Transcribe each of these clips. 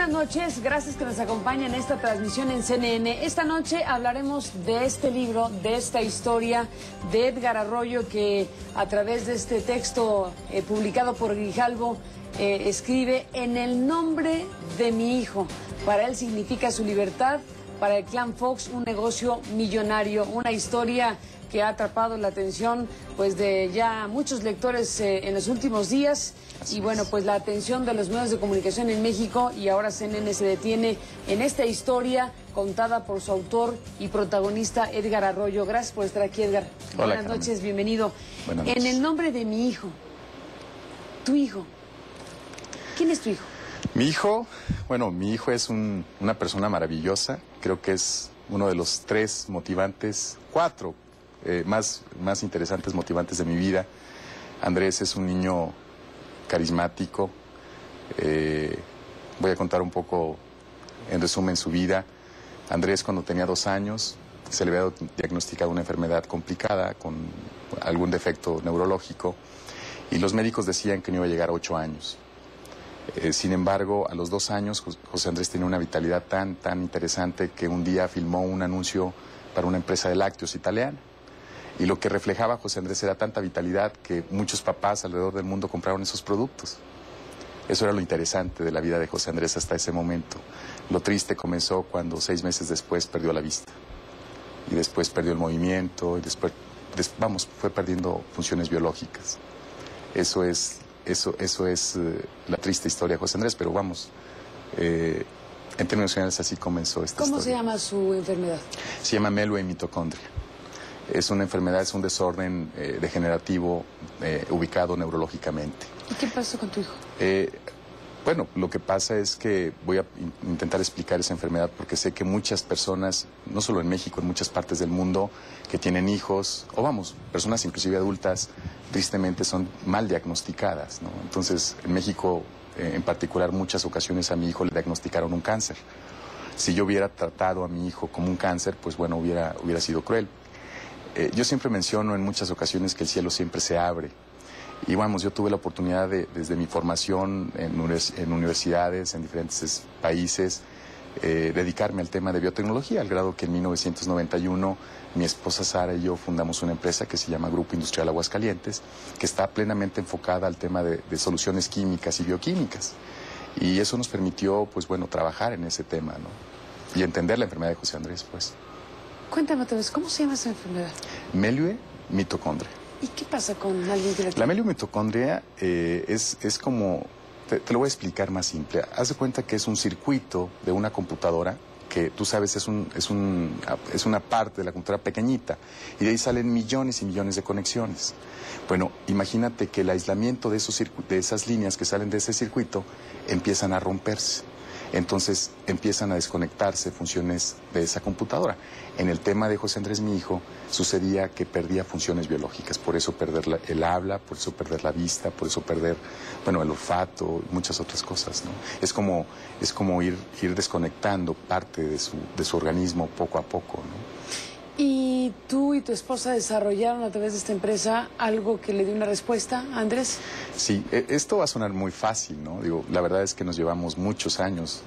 buenas noches, gracias que nos acompañen en esta transmisión en CNN. Esta noche hablaremos de este libro, de esta historia de Edgar Arroyo, que a través de este texto publicado por Grijalbo escribe: en el nombre de mi hijo. Para él significa su libertad, para el clan Fox un negocio millonario, una historia que ha atrapado la atención pues de ya muchos lectores en los últimos días. Y bueno, pues la atención de los medios de comunicación en México, y ahora CNN se detiene en esta historia contada por su autor y protagonista Edgar Arroyo. Gracias por estar aquí, Edgar. Hola, buenas noches, bienvenido. Buenas noches. En el nombre de mi hijo, tu hijo, ¿quién es tu hijo? Mi hijo, bueno, mi hijo es una persona maravillosa. Creo que es uno de los cuatro más interesantes motivantes de mi vida. Andrés es un niño carismático. Voy a contar un poco, en resumen, su vida. Andrés, cuando tenía 2 años, se le había diagnosticado una enfermedad complicada con algún defecto neurológico, y los médicos decían que no iba a llegar a 8 años. Sin embargo, a los 2 años, José Andrés tenía una vitalidad tan interesante que un día filmó un anuncio para una empresa de lácteos italiana. Y lo que reflejaba José Andrés era tanta vitalidad que muchos papás alrededor del mundo compraron esos productos. Eso era lo interesante de la vida de José Andrés hasta ese momento. Lo triste comenzó cuando 6 meses después perdió la vista. Y después perdió el movimiento, y después, fue perdiendo funciones biológicas. Eso es la triste historia de José Andrés, pero en términos generales así comenzó esta historia. ¿Cómo se llama su enfermedad? Se llama Melue mitocondria. Es una enfermedad, es un desorden degenerativo ubicado neurológicamente. ¿Y qué pasó con tu hijo? Bueno, lo que pasa es que voy a intentar explicar esa enfermedad porque sé que muchas personas, no solo en México, en muchas partes del mundo, que tienen hijos, personas inclusive adultas, tristemente son mal diagnosticadas, ¿no? Entonces, en México, en particular, muchas ocasiones a mi hijo le diagnosticaron un cáncer. Si yo hubiera tratado a mi hijo como un cáncer, pues bueno, hubiera sido cruel. Yo siempre menciono en muchas ocasiones que el cielo siempre se abre. Y yo tuve la oportunidad desde mi formación en universidades, en diferentes países, dedicarme al tema de biotecnología, al grado que en 1991 mi esposa Sara y yo fundamos una empresa que se llama Grupo Industrial Aguascalientes, que está plenamente enfocada al tema de soluciones químicas y bioquímicas. Y eso nos permitió, trabajar en ese tema, ¿no? Y entender la enfermedad de José Andrés, pues. Cuéntame otra vez, ¿cómo se llama esa enfermedad? Melue mitocondria. ¿Y qué pasa con alguien que la tiene? La melue mitocondria es como... Te lo voy a explicar más simple. Haz de cuenta que es un circuito de una computadora que, tú sabes, es una parte de la computadora pequeñita, y de ahí salen millones y millones de conexiones. Bueno, imagínate que el aislamiento de esas líneas que salen de ese circuito empiezan a romperse. Entonces empiezan a desconectarse funciones de esa computadora. En el tema de José Andrés, mi hijo, sucedía que perdía funciones biológicas, por eso perder el habla, por eso perder la vista, por eso perder, el olfato, muchas otras cosas, ¿no? Es como ir desconectando parte de su organismo poco a poco, ¿no? ¿Y tú y tu esposa desarrollaron a través de esta empresa algo que le dio una respuesta, Andrés? Sí, esto va a sonar muy fácil, ¿no? La verdad es que nos llevamos muchos años,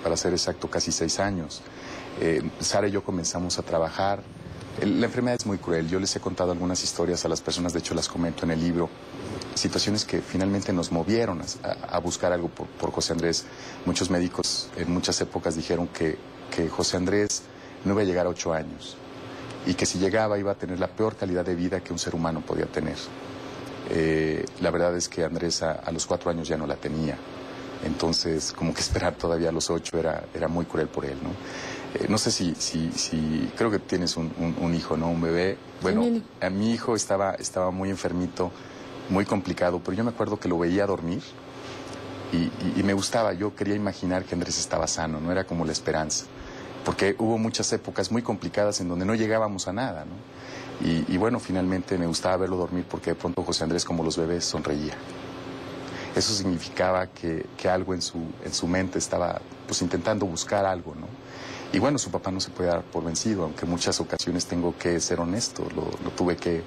para ser exacto, casi 6 años. Sara y yo comenzamos a trabajar. La enfermedad es muy cruel. Yo les he contado algunas historias a las personas, de hecho las comento en el libro. Situaciones que finalmente nos movieron a buscar algo por José Andrés. Muchos médicos en muchas épocas dijeron que José Andrés no iba a llegar a 8 años. Y que si llegaba iba a tener la peor calidad de vida que un ser humano podía tener. La verdad es que Andrés a los 4 años ya no la tenía. Entonces, como que esperar todavía a los 8 era muy cruel por él, ¿no? No sé si creo que tienes un hijo, ¿no? Un bebé. Bueno, a mi hijo estaba muy enfermito, muy complicado, pero yo me acuerdo que lo veía dormir y me gustaba. Yo quería imaginar que Andrés estaba sano, no era como la esperanza. Porque hubo muchas épocas muy complicadas en donde no llegábamos a nada, ¿no? Y finalmente me gustaba verlo dormir porque de pronto José Andrés, como los bebés, sonreía. Eso significaba que algo en su mente estaba intentando buscar algo, ¿no? Y su papá no se puede dar por vencido, aunque en muchas ocasiones tengo que ser honesto, lo tuve que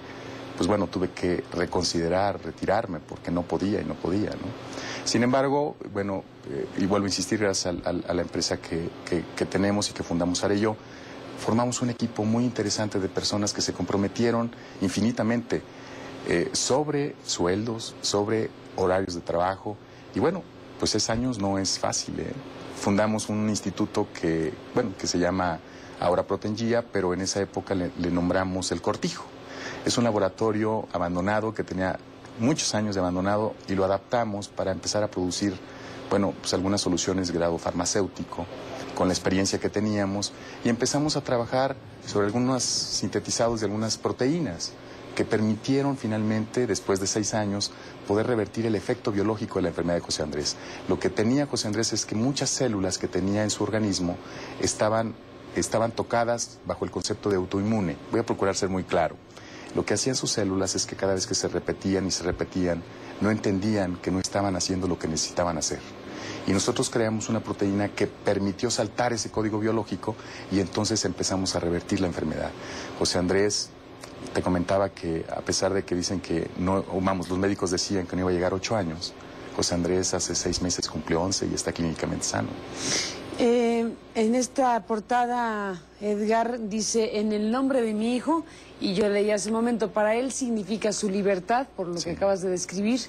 pues bueno, tuve que reconsiderar retirarme porque no podía, ¿no? Sin embargo, bueno, y vuelvo a insistir, gracias a la empresa que tenemos y que fundamos Sara y yo, formamos un equipo muy interesante de personas que se comprometieron infinitamente sobre sueldos, sobre horarios de trabajo. Y bueno, pues 6 años no es fácil, ¿eh? Fundamos un instituto que se llama ahora Protengía, pero en esa época le nombramos El Cortijo. Es un laboratorio abandonado que tenía muchos años de abandonado y lo adaptamos para empezar a producir, bueno, pues algunas soluciones de grado farmacéutico con la experiencia que teníamos y empezamos a trabajar sobre algunos sintetizados de algunas proteínas que permitieron finalmente, después de 6 años, poder revertir el efecto biológico de la enfermedad de José Andrés. Lo que tenía José Andrés es que muchas células que tenía en su organismo estaban tocadas bajo el concepto de autoinmune. Voy a procurar ser muy claro. Lo que hacían sus células es que cada vez que se repetían y se repetían, no entendían que no estaban haciendo lo que necesitaban hacer. Y nosotros creamos una proteína que permitió saltar ese código biológico y entonces empezamos a revertir la enfermedad. José Andrés, te comentaba que a pesar de que dicen que no, vamos, los médicos decían que no iba a llegar a 8 años, José Andrés hace 6 meses cumplió 11 y está clínicamente sano. En esta portada, Edgar dice, en el nombre de mi hijo, y yo leí hace un momento, para él significa su libertad, por lo que acabas de describir,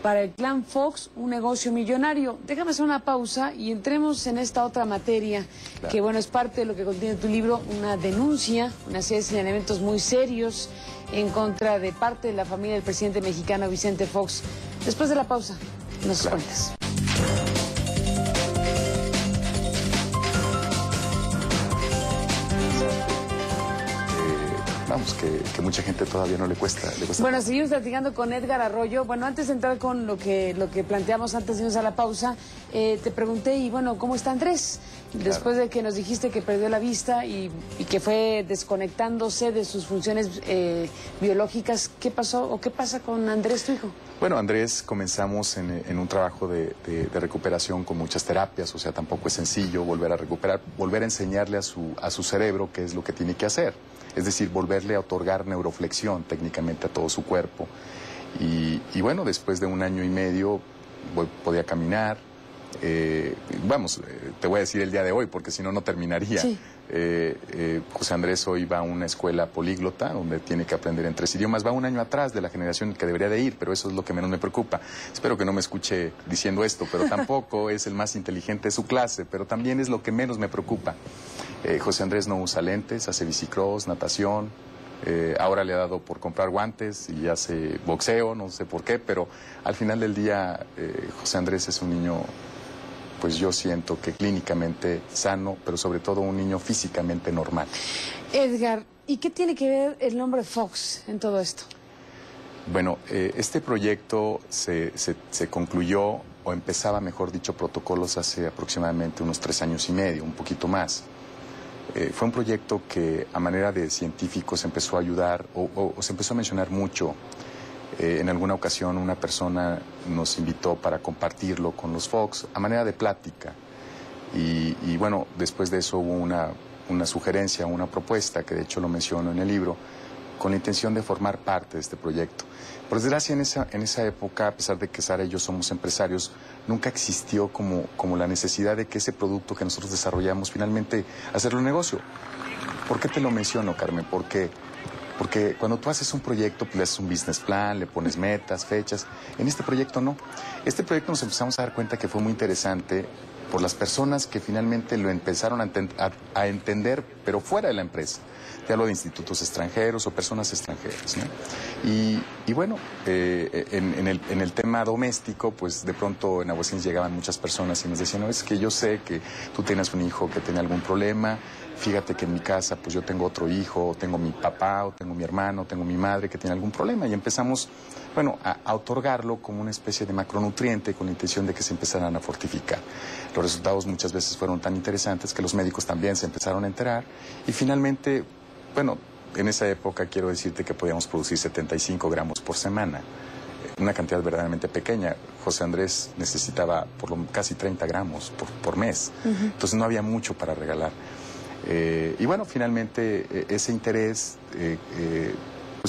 para el clan Fox, un negocio millonario. Déjame hacer una pausa y entremos en esta otra materia, claro, que bueno, es parte de lo que contiene tu libro, una denuncia, una serie de señalamientos muy serios en contra de parte de la familia del presidente mexicano Vicente Fox. Después de la pausa, nos cuentas. Vamos, que mucha gente todavía no le cuesta. Bueno, seguimos platicando con Edgar Arroyo. Bueno, antes de entrar con lo que planteamos antes de irnos a la pausa, te pregunté, y bueno, ¿cómo está Andrés? Después de que nos dijiste que perdió la vista y que fue desconectándose de sus funciones biológicas, ¿qué pasó o qué pasa con Andrés, tu hijo? Bueno, Andrés, comenzamos en un trabajo de recuperación con muchas terapias, o sea, tampoco es sencillo volver a recuperar, volver a enseñarle a su cerebro qué es lo que tiene que hacer. Es decir, volverle a otorgar neuroflexión técnicamente a todo su cuerpo. Y bueno, después de 1 año y medio podía caminar. Te voy a decir el día de hoy, porque si no, no terminaría. Sí. José Andrés hoy va a una escuela políglota donde tiene que aprender en 3 idiomas. Va 1 año atrás de la generación que debería de ir, pero eso es lo que menos me preocupa. Espero que no me escuche diciendo esto, pero tampoco es el más inteligente de su clase, pero también es lo que menos me preocupa. José Andrés no usa lentes, hace bicicross, natación. Ahora le ha dado por comprar guantes y hace boxeo, no sé por qué, pero al final del día José Andrés es un niño, pues yo siento que clínicamente sano, pero sobre todo un niño físicamente normal. Edgar, ¿y qué tiene que ver el nombre Fox en todo esto? Bueno, este proyecto se concluyó, o empezaba, mejor dicho, protocolos hace aproximadamente unos 3 años y medio, un poquito más. Fue un proyecto que a manera de científico se empezó a ayudar o se empezó a mencionar mucho. En alguna ocasión una persona nos invitó para compartirlo con los Fox a manera de plática. Y bueno, después de eso hubo una sugerencia, una propuesta, que de hecho lo menciono en el libro, con la intención de formar parte de este proyecto. Por desgracia, en esa época, a pesar de que Sara y yo somos empresarios, nunca existió como la necesidad de que ese producto que nosotros desarrollamos finalmente hacerlo un negocio. ¿Por qué te lo menciono, Carmen? Porque cuando tú haces un proyecto, pues le haces un business plan, le pones metas, fechas. En este proyecto no. Este proyecto nos empezamos a dar cuenta que fue muy interesante por las personas que finalmente lo empezaron a entender, pero fuera de la empresa. Te hablo de institutos extranjeros o personas extranjeras, ¿no? Y bueno, en el tema doméstico, pues de pronto en Aguascalientes llegaban muchas personas y nos decían, no, es que yo sé que tú tienes un hijo que tiene algún problema, fíjate que en mi casa pues yo tengo otro hijo, o tengo mi papá, o tengo mi hermano, o tengo mi madre que tiene algún problema, y empezamos, bueno, a otorgarlo como una especie de macronutriente con la intención de que se empezaran a fortificar. Los resultados muchas veces fueron tan interesantes que los médicos también se empezaron a enterar y finalmente, bueno, en esa época quiero decirte que podíamos producir 75 gramos por semana, una cantidad verdaderamente pequeña. José Andrés necesitaba casi 30 gramos por mes, entonces no había mucho para regalar. Y bueno, finalmente ese interés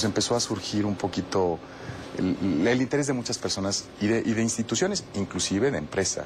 pues empezó a surgir un poquito el interés de muchas personas y de instituciones, inclusive de empresas.